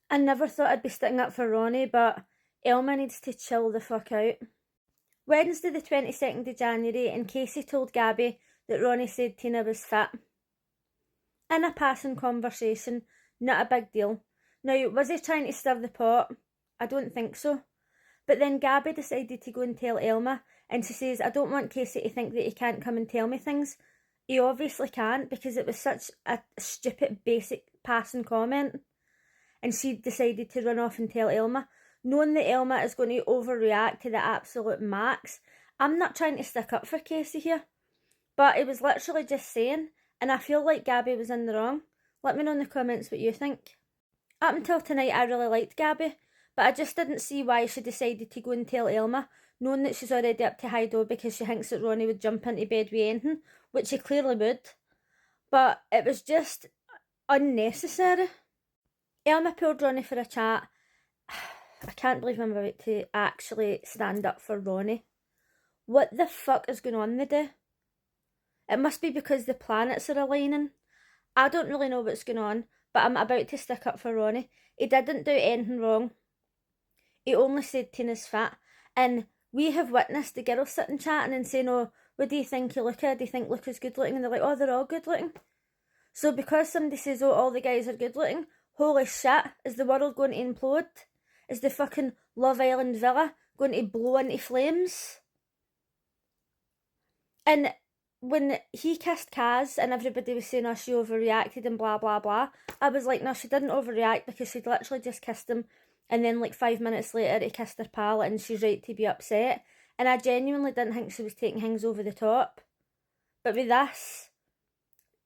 I never thought I'd be sticking up for Ronnie, but Elma needs to chill the fuck out. Wednesday the 22nd of January, and Casey told Gabby that Ronnie said Tina was fit. In a passing conversation, not a big deal. Now, was he trying to stir the pot? I don't think so. But then Gabby decided to go and tell Elma, and she says, I don't want Casey to think that he can't come and tell me things. He obviously can't, because it was such a stupid, basic passing comment. And she decided to run off and tell Elma, knowing that Elma is going to overreact to the absolute max. I'm not trying to stick up for Casey here, but it was literally just saying, and I feel like Gabby was in the wrong. Let me know in the comments what you think. Up until tonight, I really liked Gabby, but I just didn't see why she decided to go and tell Elma, knowing that she's already up to high dough because she thinks that Ronnie would jump into bed with anything, which he clearly would. But it was just unnecessary. Elma pulled Ronnie for a chat. I can't believe I'm about to actually stand up for Ronnie. What the fuck is going on with it? It must be because the planets are aligning. I don't really know what's going on, but I'm about to stick up for Ronnie. He didn't do anything wrong. He only said Tina's fat. And we have witnessed the girls sitting chatting and saying, oh, what do you think of Luca? Do you think Luca's good looking? And they're like, oh, they're all good looking. So because somebody says, oh, all the guys are good looking, holy shit, is the world going to implode? Is the fucking Love Island villa going to blow into flames? And when he kissed Kaz and everybody was saying, oh, she overreacted and blah, blah, blah, I was like, no, she didn't overreact because she'd literally just kissed him, and then like 5 minutes later he kissed her pal and she's right to be upset. And I genuinely didn't think she was taking things over the top. But with this,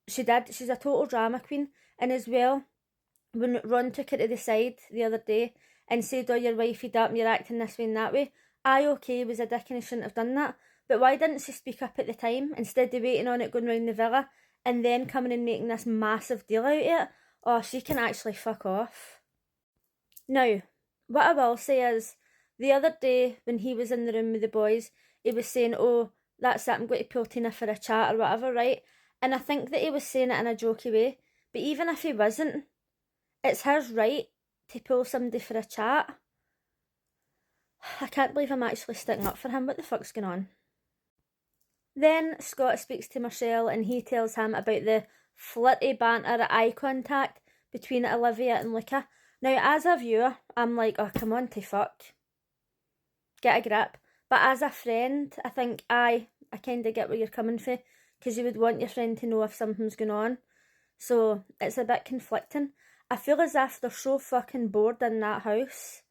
she did. She's a total drama queen. And as well, when Ron took her to the side the other day and said, oh, your wifey'd up and you're acting this way and that way, okay, was a dick and he shouldn't have done that. But why didn't she speak up at the time instead of waiting on it going round the villa and then coming and making this massive deal out of it? Oh, she can actually fuck off. Now, what I will say is, the other day when he was in the room with the boys, he was saying, oh, that's it, I'm going to pull Tina for a chat or whatever, right? And I think that he was saying it in a jokey way. But even if he wasn't, it's his right to pull somebody for a chat. I can't believe I'm actually sticking up for him. What the fuck's going on? Then Scott speaks to Michelle and he tells him about the flirty banter, eye contact between Olivia and Luca. Now, as a viewer, I'm like, oh, come on, to fuck. Get a grip. But as a friend, I think I kind of get where you're coming from, because you would want your friend to know if something's going on. So it's a bit conflicting. I feel as if they're so fucking bored in that house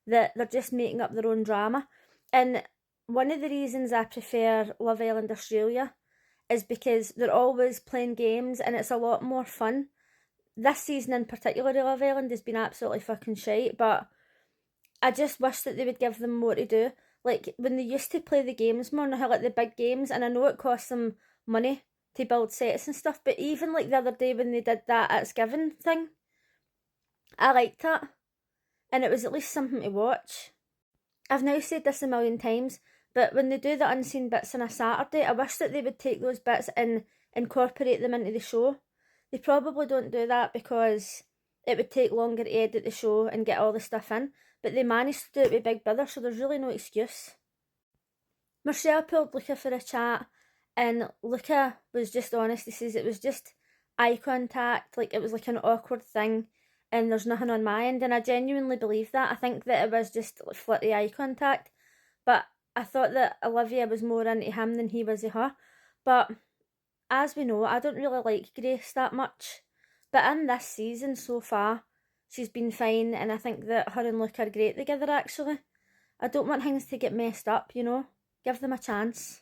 that they're just making up their own drama. And one of the reasons I prefer Love Island Australia is because they're always playing games and it's a lot more fun. This season in particular of Love Island has been absolutely fucking shite, but I just wish that they would give them more to do. Like, when they used to play the games more, now like the big games, and I know it costs them money to build sets and stuff, but even like the other day when they did that It's Given thing, I liked it, and it was at least something to watch. I've now said this a million times, but when they do the unseen bits on a Saturday, I wish that they would take those bits and incorporate them into the show. They probably don't do that because it would take longer to edit the show and get all the stuff in, but they managed to do it with Big Brother, so there's really no excuse. Michelle pulled Luca for a chat, and Luca was just honest. He says it was just eye contact, like it was like an awkward thing, and there's nothing on my end, and I genuinely believe that. I think that it was just like flirty eye contact, but I thought that Olivia was more into him than he was of her. But as we know, I don't really like Grace that much, but in this season so far, she's been fine, and I think that her and Luke are great together, actually. I don't want things to get messed up, you know? Give them a chance.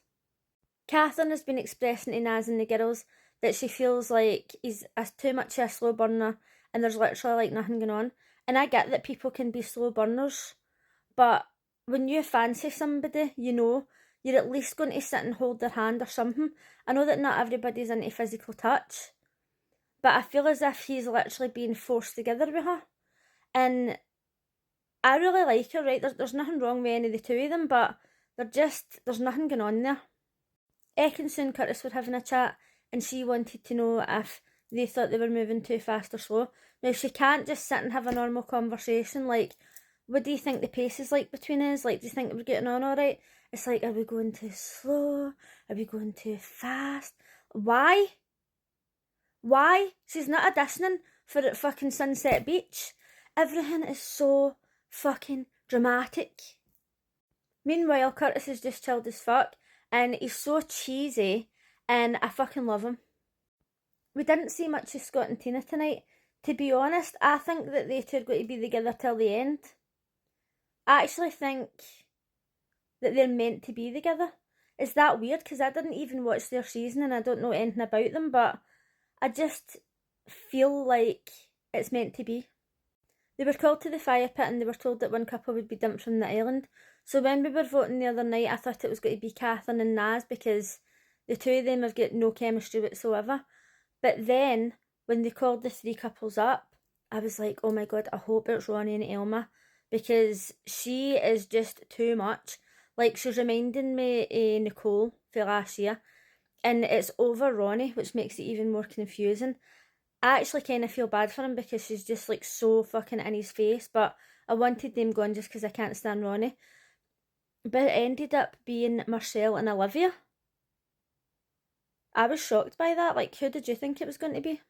Catherine has been expressing to Naz and the girls that she feels like he's too much of a slow burner and there's literally like nothing going on. And I get that people can be slow burners, but when you fancy somebody, you know, you're at least going to sit and hold their hand or something. I know that not everybody's into physical touch, but I feel as if he's literally being forced together with her. And I really like her, right? There's nothing wrong with any of the two of them, but there's nothing going on there. Ekin and Curtis were having a chat, and she wanted to know if they thought they were moving too fast or slow. Now, she can't just sit and have a normal conversation. Like, what do you think the pace is like between us? Like, do you think we're getting on all right? It's like, are we going too slow? Are we going too fast? Why? Why? She's not auditioning for at fucking Sunset Beach. Everything is so fucking dramatic. Meanwhile, Curtis is just chilled as fuck, and he's so cheesy, and I fucking love him. We didn't see much of Scott and Tina tonight. To be honest, I think that they two are going to be together till the end. I actually think that they're meant to be together. Is that weird? Because I didn't even watch their season and I don't know anything about them, but I just feel like it's meant to be. They were called to the fire pit and they were told that one couple would be dumped from the island. So when we were voting the other night, I thought it was going to be Catherine and Naz because the two of them have got no chemistry whatsoever. But then, when they called the three couples up, I was like, oh my god, I hope it's Ronnie and Elma, because she is just too much. Like, she's reminding me of Nicole for last year, and it's over Ronnie, which makes it even more confusing. I actually kind of feel bad for him because she's just like so fucking in his face, but I wanted them gone just because I can't stand Ronnie. But it ended up being Marcel and Olivia. I was shocked by that. Like, who did you think it was going to be?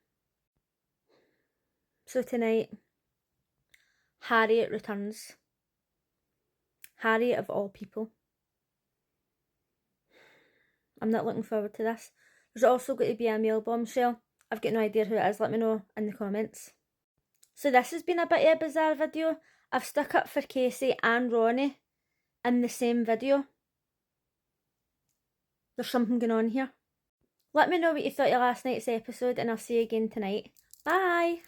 So tonight, Harriet returns. Harriet of all people. I'm not looking forward to this. There's also going to be a male bombshell. I've got no idea who it is. Let me know in the comments. So this has been a bit of a bizarre video. I've stuck up for Casey and Ronnie in the same video. There's something going on here. Let me know what you thought of last night's episode and I'll see you again tonight. Bye!